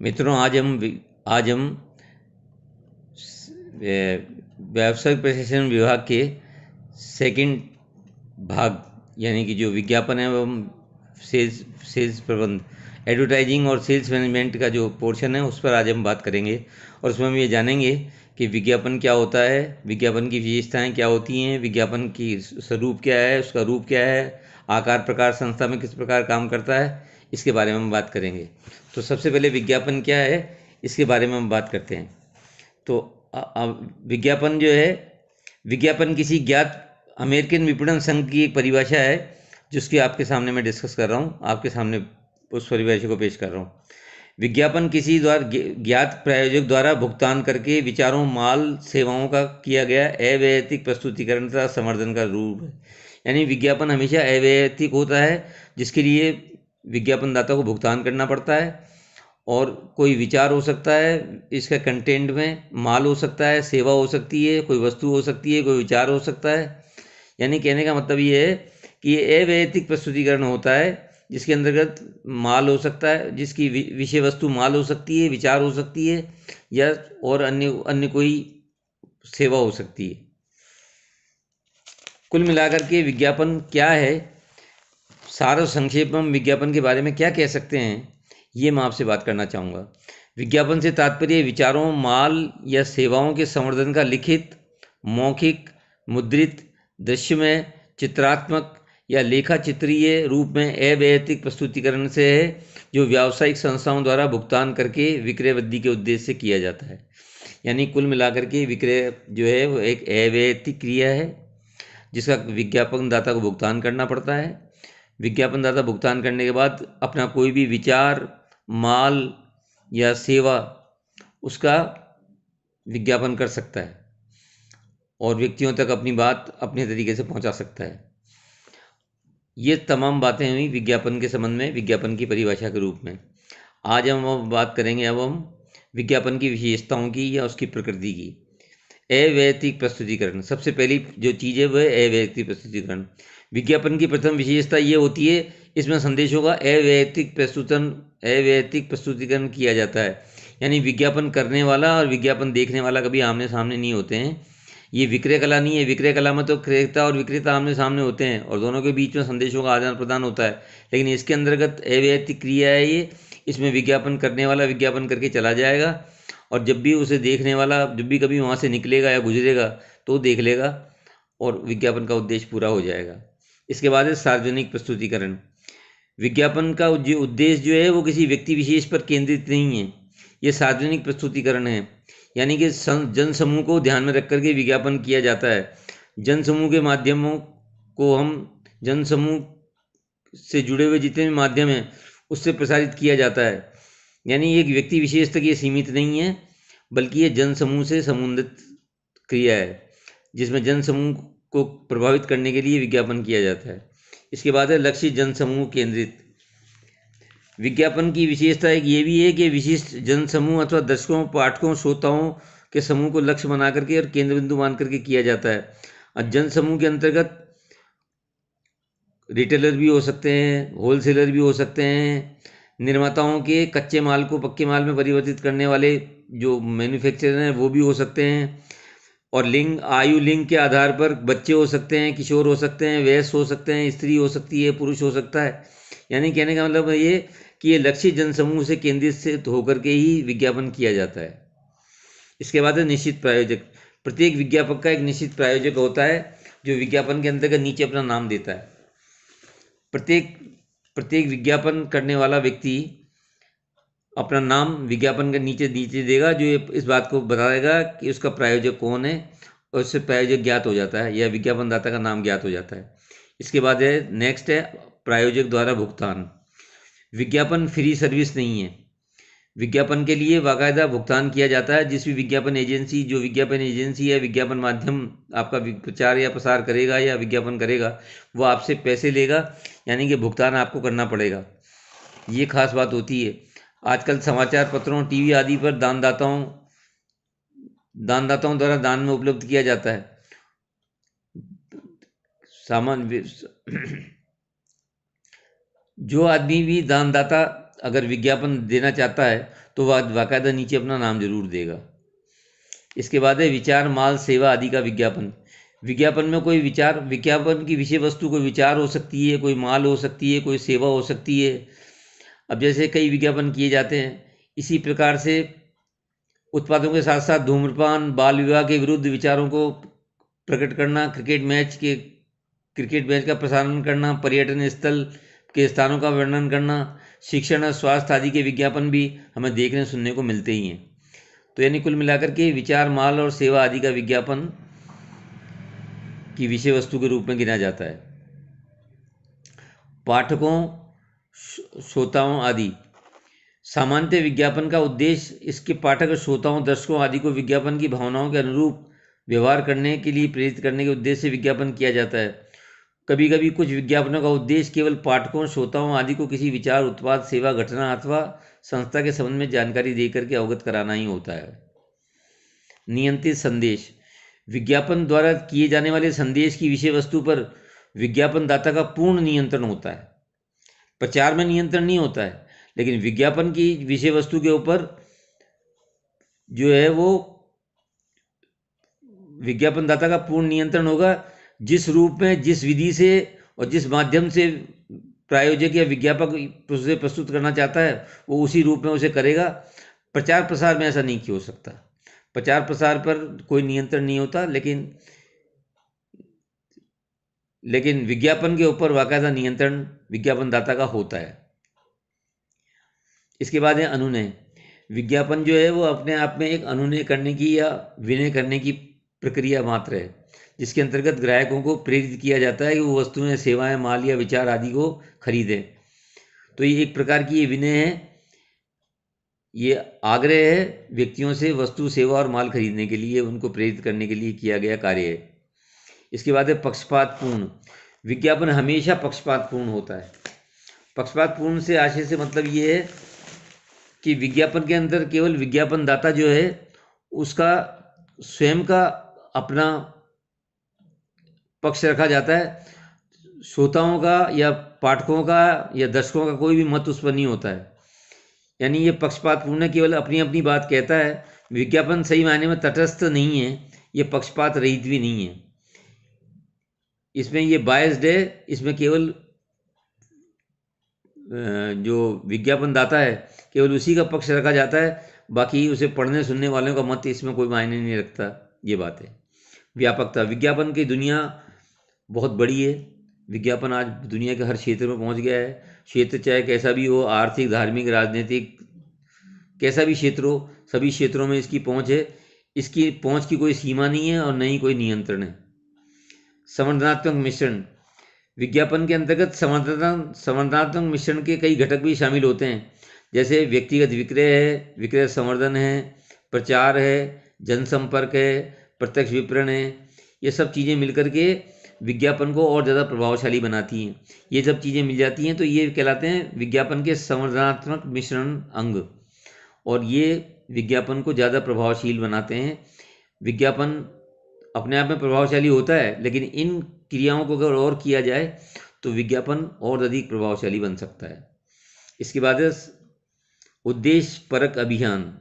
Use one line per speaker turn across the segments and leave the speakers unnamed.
मित्रों, आज हम व्यावसायिक प्रशासन विभाग के सेकंड भाग यानी कि जो विज्ञापन है एवं सेल्स प्रबंध, एडवर्टाइजिंग और सेल्स मैनेजमेंट का जो पोर्शन है उस पर आज हम बात करेंगे। और उसमें हम ये जानेंगे कि विज्ञापन क्या होता है, विज्ञापन की विशेषताएं क्या होती हैं, विज्ञापन की स्वरूप क्या है, उसका रूप क्या है, आकार प्रकार संस्था में किस प्रकार काम करता है, इसके बारे में हम बात करेंगे। तो सबसे पहले विज्ञापन क्या है इसके बारे में हम बात करते हैं। तो विज्ञापन जो है, विज्ञापन किसी ज्ञात अमेरिकन विपणन संघ की एक परिभाषा है जिसकी आपके सामने मैं डिस्कस कर रहा हूँ, आपके सामने उस परिभाषा को पेश कर रहा हूँ। विज्ञापन किसी द्वारा ज्ञात प्रायोजक द्वारा भुगतान करके विचारों, माल, सेवाओं का किया गया अवैयक्तिक प्रस्तुतिकरण तथा समर्थन का रूप है। यानी विज्ञापन हमेशा अवैयक्तिक होता है, जिसके लिए विज्ञापनदाता को भुगतान करना पड़ता है। और कोई विचार हो सकता है इसका कंटेंट में, माल हो सकता है, सेवा हो सकती है, कोई वस्तु हो सकती है, कोई विचार हो सकता है। यानी कहने का मतलब ये है कि ये अवैयक्तिक प्रस्तुतिकरण होता है जिसके अंतर्गत माल हो सकता है, जिसकी विषय वस्तु माल हो सकती है, विचार हो सकती है, या और अन्य अन्य कोई सेवा हो सकती है। कुल मिलाकर के विज्ञापन क्या है, सार और संक्षेप में विज्ञापन के बारे में क्या कह सकते हैं, ये मैं आपसे बात करना चाहूँगा। विज्ञापन से तात्पर्य विचारों, माल या सेवाओं के संवर्धन का लिखित, मौखिक, मुद्रित, दृश्यमय, चित्रात्मक या लेखा चित्रीय रूप में अवैयक्तिक प्रस्तुतिकरण से है, जो व्यावसायिक संस्थाओं द्वारा भुगतान करके विक्रय वृद्धि के उद्देश्य से किया जाता है। यानी कुल मिलाकर के विक्रय जो है वो एक अवैयक्तिक क्रिया है जिसका विज्ञापन दाता को भुगतान करना पड़ता है। विज्ञापन दाता भुगतान करने के बाद अपना कोई भी विचार, माल या सेवा उसका विज्ञापन कर सकता है और व्यक्तियों तक अपनी बात अपने तरीके से पहुंचा सकता है। ये तमाम बातें हुई विज्ञापन के संबंध में, विज्ञापन की परिभाषा के रूप में। आज हम बात करेंगे अब हम विज्ञापन की विशेषताओं की या उसकी प्रकृति की। अवैयक्तिक प्रस्तुतिकरण, सबसे पहली जो चीज़ है वह है अवैयक्तिक प्रस्तुतिकरण। विज्ञापन की प्रथम विशेषता ये होती है इसमें संदेशों का अवैयक्तिक प्रस्तुतिकरण किया जाता है। यानी विज्ञापन करने वाला और विज्ञापन देखने वाला कभी आमने सामने नहीं होते हैं। ये विक्रय कला नहीं है। विक्रय कला में तो क्रेता और विक्रेता आमने सामने होते हैं और दोनों के बीच में संदेशों का आदान प्रदान होता है, लेकिन इसके अंतर्गत अवैयक्तिक क्रिया है ये। इसमें विज्ञापन करने वाला विज्ञापन करके चला जाएगा और जब भी उसे देखने वाला जब भी कभी वहाँ से निकलेगा या गुजरेगा तो देख लेगा और विज्ञापन का उद्देश्य पूरा हो जाएगा। इसके बाद है सार्वजनिक प्रस्तुतिकरण। विज्ञापन का उद्देश्य जो है वो किसी व्यक्ति विशेष पर केंद्रित नहीं है, ये सार्वजनिक प्रस्तुतिकरण है। यानी कि जन समूह को ध्यान में रख करके विज्ञापन किया जाता है। जन समूह के माध्यमों को हम जन समूह से जुड़े हुए जितने भी माध्यम हैं उससे प्रसारित किया जाता है। यानी एक व्यक्ति विशेष तक ये सीमित नहीं है, बल्कि ये जन समूह से संबंधित क्रिया है जिसमें जन समूह को प्रभावित करने के लिए विज्ञापन किया जाता है। इसके बाद है लक्ष्य जन समूह केंद्रित। विज्ञापन की विशेषता एक ये भी है कि विशिष्ट जन समूह अथवा दर्शकों, पाठकों, श्रोताओं के समूह को लक्ष्य बना करके और केंद्र बिंदु मान करके किया जाता है। और जन समूह के अंतर्गत रिटेलर भी हो सकते हैं, होलसेलर भी हो सकते हैं, निर्माताओं के कच्चे माल को पक्के माल में परिवर्तित करने वाले जो मैन्युफैक्चरर हैं वो भी हो सकते हैं। और आयु लिंग के आधार पर बच्चे हो सकते हैं, किशोर हो सकते हैं, वयस्क हो सकते हैं, स्त्री हो सकती है, पुरुष हो सकता है। यानी कहने का मतलब ये कि ये लक्ष्य जनसमूह से केंद्रित से होकर के ही विज्ञापन किया जाता है। इसके बाद है निश्चित प्रायोजक। प्रत्येक विज्ञापक का एक निश्चित प्रायोजक होता है जो विज्ञापन के अंतर्गत नीचे अपना नाम देता है। प्रत्येक विज्ञापन करने वाला व्यक्ति अपना नाम विज्ञापन के नीचे नीचे देगा, जो इस बात को बताएगा कि उसका प्रायोजक कौन है और उससे प्रायोजक ज्ञात हो जाता है या विज्ञापनदाता का नाम ज्ञात हो जाता है। इसके बाद है नेक्स्ट है प्रायोजक द्वारा भुगतान। विज्ञापन फ्री सर्विस नहीं है। विज्ञापन के लिए बाकायदा भुगतान किया जाता है। जिस भी विज्ञापन एजेंसी या विज्ञापन माध्यम आपका प्रचार या प्रसार करेगा या विज्ञापन करेगा वो आपसे पैसे लेगा, यानी कि भुगतान आपको करना पड़ेगा। ये खास बात होती है। आजकल समाचार पत्रों, टीवी आदि पर दानदाताओं द्वारा दान में उपलब्ध किया जाता है। जो आदमी भी दानदाता अगर विज्ञापन देना चाहता है तो वह बाकायदा नीचे अपना नाम जरूर देगा। इसके बाद है विचार, माल, सेवा आदि का विज्ञापन। विज्ञापन में कोई विचार, विज्ञापन की विषय वस्तु कोई विचार हो सकती है, कोई माल हो सकती है, कोई सेवा हो सकती है। अब जैसे कई विज्ञापन किए जाते हैं, इसी प्रकार से उत्पादों के साथ साथ धूम्रपान, बाल विवाह के विरुद्ध विचारों को प्रकट करना, क्रिकेट मैच का प्रसारण करना, पर्यटन स्थल के स्थानों का वर्णन करना, शिक्षण और स्वास्थ्य आदि के विज्ञापन भी हमें देखने सुनने को मिलते ही हैं। तो यानी कुल मिलाकर के विचार, माल और सेवा आदि का विज्ञापन की विषय वस्तु के रूप में गिना जाता है। पाठकों, श्रोताओं आदि। सामान्यतः विज्ञापन का उद्देश्य इसके पाठक, श्रोताओं, दर्शकों आदि को विज्ञापन की भावनाओं के अनुरूप व्यवहार करने के लिए प्रेरित करने के उद्देश्य से विज्ञापन किया जाता है। कभी कभी कुछ विज्ञापनों का उद्देश्य केवल पाठकों, श्रोताओं आदि को किसी विचार, उत्पाद, सेवा, घटना अथवा संस्था के संबंध में जानकारी देकर के अवगत कराना ही होता है। नियंत्रित संदेश। विज्ञापन द्वारा किए जाने वाले संदेश की विषय वस्तु पर विज्ञापन दाता का पूर्ण नियंत्रण होता है। प्रचार में नियंत्रण नहीं होता है, लेकिन विज्ञापन की विषय वस्तु के ऊपर जो है वो विज्ञापन दाता का पूर्ण नियंत्रण होगा। जिस रूप में, जिस विधि से और जिस माध्यम से प्रायोजक या विज्ञापक उसे प्रस्तुत करना चाहता है वो उसी रूप में उसे करेगा। प्रचार प्रसार में ऐसा नहीं हो सकता। प्रचार प्रसार पर कोई नियंत्रण नहीं होता, लेकिन विज्ञापन के ऊपर बाकायदा नियंत्रण विज्ञापन दाता का होता है। इसके बाद है अनुनय। विज्ञापन जो है वो अपने आप में एक अनुनय करने की या विनय करने की प्रक्रिया मात्र है, जिसके अंतर्गत ग्राहकों को प्रेरित किया जाता है कि वो वस्तुएं, सेवाएं, माल या विचार आदि को खरीदें। तो ये एक प्रकार की ये विनय है, ये आग्रह है व्यक्तियों से वस्तु, सेवा और माल खरीदने के लिए, उनको प्रेरित करने के लिए किया गया कार्य है। इसके बाद है पक्षपातपूर्ण। विज्ञापन हमेशा पक्षपातपूर्ण होता है। पक्षपातपूर्ण से आशय से मतलब ये है कि विज्ञापन के अंदर केवल विज्ञापन दाता जो है उसका स्वयं का अपना पक्ष रखा जाता है। श्रोताओं का या पाठकों का या दर्शकों का कोई भी मत उस पर नहीं होता है। यानी ये पक्षपातपूर्ण है, केवल अपनी अपनी बात कहता है। विज्ञापन सही मायने में तटस्थ नहीं है, ये पक्षपात रहित भी नहीं है। इसमें ये बायस्ड है। इसमें केवल जो विज्ञापन दाता है केवल उसी का पक्ष रखा जाता है, बाकी उसे पढ़ने सुनने वालों का मत इसमें कोई मायने नहीं रखता। ये बात है। व्यापकता। विज्ञापन की दुनिया बहुत बड़ी है। विज्ञापन आज दुनिया के हर क्षेत्र में पहुंच गया है। क्षेत्र चाहे कैसा भी हो, आर्थिक, धार्मिक, राजनीतिक, कैसा भी क्षेत्र हो, सभी क्षेत्रों में इसकी पहुंच है। इसकी पहुंच की कोई सीमा नहीं है और न ही कोई नियंत्रण है। संवर्धनात्मक मिश्रण। विज्ञापन के अंतर्गत संवर्धनात्मक मिश्रण के कई घटक भी शामिल होते हैं, जैसे व्यक्तिगत विक्रय है, विक्रय संवर्धन है, प्रचार है, जनसंपर्क है, प्रत्यक्ष विपणन है। ये सब चीज़ें मिलकर के विज्ञापन को और ज़्यादा प्रभावशाली बनाती हैं। ये सब चीज़ें मिल जाती हैं तो ये कहलाते हैं विज्ञापन के संवर्धनात्मक मिश्रण अंग, और ये विज्ञापन को ज़्यादा प्रभावशील बनाते हैं। विज्ञापन अपने आप में प्रभावशाली होता है, लेकिन इन क्रियाओं को अगर और किया जाए तो विज्ञापन और अधिक प्रभावशाली बन सकता है। इसके बाद है उद्देश्य परक अभियान।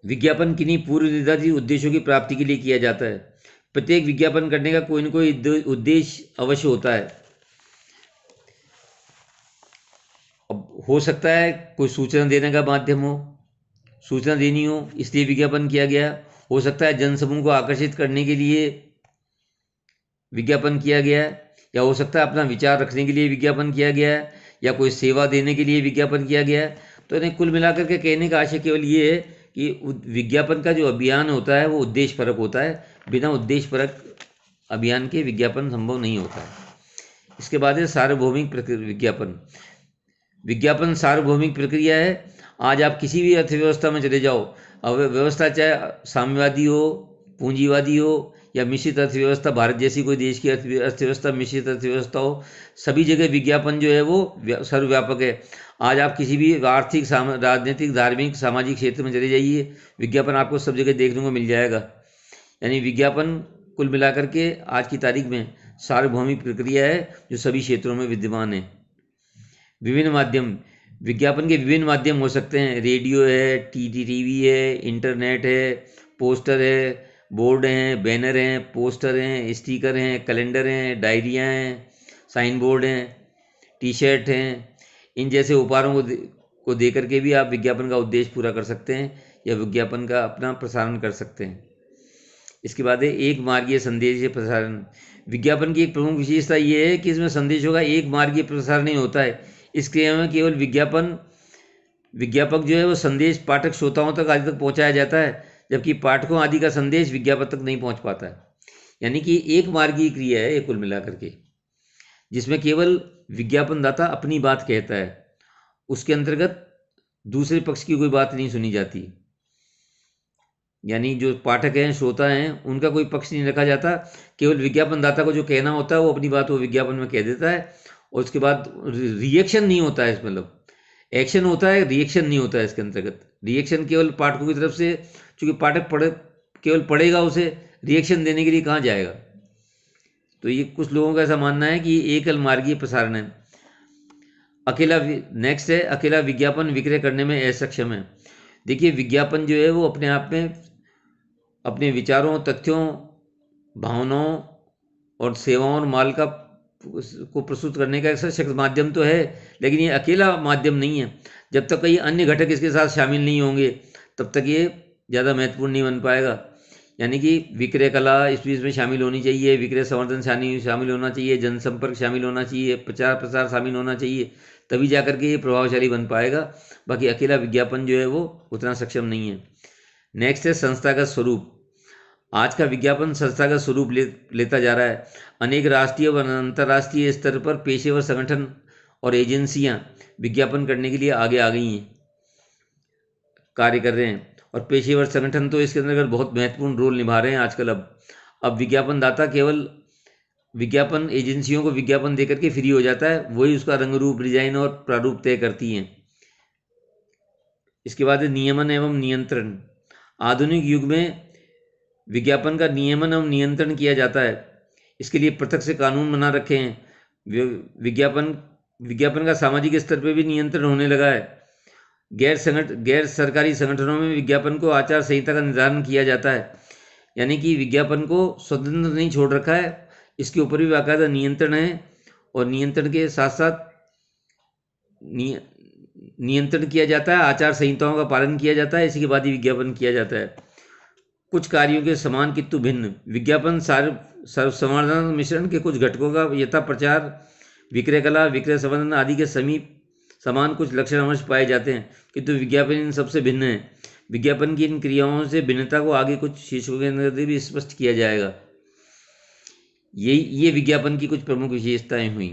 विज्ञापन किन्हीं पूर्व निर्धारित उद्देश्यों की प्राप्ति के लिए किया जाता है। प्रत्येक विज्ञापन करने का कोई न कोई उद्देश्य अवश्य होता है। अब हो सकता है कोई सूचना देने का माध्यम हो, सूचना देनी हो इसलिए विज्ञापन किया गया। हो सकता है जनसमूह को आकर्षित करने के लिए विज्ञापन किया गया, या हो सकता है अपना विचार रखने के लिए विज्ञापन किया गया है, या कोई सेवा देने के लिए विज्ञापन किया गया है। तो इन्हें कुल मिलाकर के कहने का आशय केवल ये है कि विज्ञापन का जो अभियान होता है वो उद्देश्य परक होता है। बिना उद्देश्य परक अभियान के विज्ञापन संभव नहीं होता है। इसके बाद है सार्वभौमिक विज्ञापन। विज्ञापन सार्वभौमिक प्रक्रिया है। आज आप किसी भी अर्थव्यवस्था में चले जाओ, अब व्यवस्था चाहे साम्यवादी हो, पूंजीवादी हो या मिश्रित अर्थव्यवस्था, भारत जैसी कोई देश की अर्थव्यवस्था मिश्रित अर्थव्यवस्था हो, सभी जगह विज्ञापन जो है वो सर्वव्यापक है। आज आप किसी भी आर्थिक, राजनीतिक, धार्मिक, सामाजिक क्षेत्र में चले जाइए, विज्ञापन आपको सब जगह देखने को मिल जाएगा। यानी विज्ञापन कुल मिलाकर के आज की तारीख में सार्वभौमिक प्रक्रिया है जो सभी क्षेत्रों में विद्यमान है। विभिन्न माध्यम, विज्ञापन के विभिन्न माध्यम हो सकते हैं। रेडियो है, टीवी है, इंटरनेट है, पोस्टर है, बोर्ड हैं, बैनर हैं, पोस्टर हैं, स्टिकर हैं, कैलेंडर हैं, डायरियाँ हैं, साइन बोर्ड हैं, टी शर्ट हैं। इन जैसे उपहारों को दे करके भी आप विज्ञापन का उद्देश्य पूरा कर सकते हैं या विज्ञापन का अपना प्रसारण कर सकते हैं। इसके बाद है एक मार्गीय संदेश प्रसारण। विज्ञापन की एक प्रमुख विशेषता ये है कि इसमें संदेशों का एक मार्गीय प्रसारण नहीं होता है। इस क्रिया में केवल विज्ञापक जो है वो संदेश पाठक श्रोताओं तक आदि तक पहुंचाया जाता है, जबकि पाठकों आदि का संदेश विज्ञापक तक नहीं पहुंच पाता है। यानी कि एक मार्गीय क्रिया है ये कुल मिलाकर के, जिसमें केवल विज्ञापनदाता अपनी बात कहता है, उसके अंतर्गत दूसरे पक्ष की कोई बात नहीं सुनी जाती। यानी जो पाठक हैं, श्रोता हैं, उनका कोई पक्ष नहीं रखा जाता। केवल विज्ञापनदाता को जो कहना होता है वो अपनी बात वो विज्ञापन में कह देता है, और उसके बाद रिएक्शन नहीं होता है। मतलब एक्शन होता है, रिएक्शन नहीं होता है इसके अंतर्गत। रिएक्शन केवल पाठकों की तरफ से, चूँकि पाठक केवल पढ़ेगा, उसे रिएक्शन देने के लिए कहाँ जाएगा। तो ये कुछ लोगों का ऐसा मानना है कि एकल मार्गीय प्रसारण है। नेक्स्ट है अकेला विज्ञापन विक्रय करने में असक्षम है। देखिए, विज्ञापन जो है वो अपने आप में अपने विचारों, तथ्यों, भावनाओं और सेवाओं और माल को प्रस्तुत करने का एक सशक्त माध्यम तो है, लेकिन ये अकेला माध्यम नहीं है। जब तक कई अन्य घटक इसके साथ शामिल नहीं होंगे तब तक ये ज़्यादा महत्वपूर्ण नहीं बन पाएगा। यानी कि विक्रय कला इस चीज़ में शामिल होनी चाहिए, विक्रय संवर्धन शामिल होना चाहिए, जनसंपर्क शामिल होना चाहिए, प्रचार प्रसार शामिल होना चाहिए, तभी जा करके ये प्रभावशाली बन पाएगा। बाकी अकेला विज्ञापन जो है वो उतना सक्षम नहीं है। नेक्स्ट है संस्थागत स्वरूप। आज का विज्ञापन संस्थागत स्वरूप लेता जा रहा है। अनेक राष्ट्रीय व अंतर्राष्ट्रीय स्तर पर पेशेवर संगठन और एजेंसियां विज्ञापन करने के लिए आगे आ गई हैं, कार्य कर रहे हैं, और पेशेवर संगठन तो इसके अंदर बहुत महत्वपूर्ण रोल निभा रहे हैं आजकल। अब विज्ञापन दाता केवल विज्ञापन एजेंसियों को विज्ञापन देकर के फ्री हो जाता है, वही उसका रंग रूप, डिजाइन और प्रारूप तय करती हैं। इसके बाद नियमन एवं नियंत्रण। आधुनिक युग में विज्ञापन का नियमन एवं नियंत्रण किया जाता है। इसके लिए पृथक से कानून बना रखे हैं। विज्ञापन का सामाजिक स्तर पर भी नियंत्रण होने लगा है। गैर सरकारी संगठनों में विज्ञापन को आचार संहिता का निर्धारण किया जाता है। यानी कि विज्ञापन को स्वतंत्र नहीं छोड़ रखा है, इसके ऊपर भी बाकायदा नियंत्रण है, और नियंत्रण के साथ साथ नियंत्रण किया जाता है, आचार संहिताओं का पालन किया जाता है, इसी के बाद ही विज्ञापन किया जाता है। कुछ कार्यों के समान किंतु भिन्न। विज्ञापन सर्वसमाधान मिश्रण के कुछ घटकों का यथा प्रचार, विक्रय कला, विक्रय संवर्धन आदि के समीप समान कुछ लक्षण अवश्य पाए जाते हैं, किंतु विज्ञापन इन सबसे भिन्न है। विज्ञापन की इन क्रियाओं से भिन्नता को आगे कुछ शीर्षकों के अंदर भी स्पष्ट किया जाएगा। ये विज्ञापन की कुछ प्रमुख विशेषताएं हुई।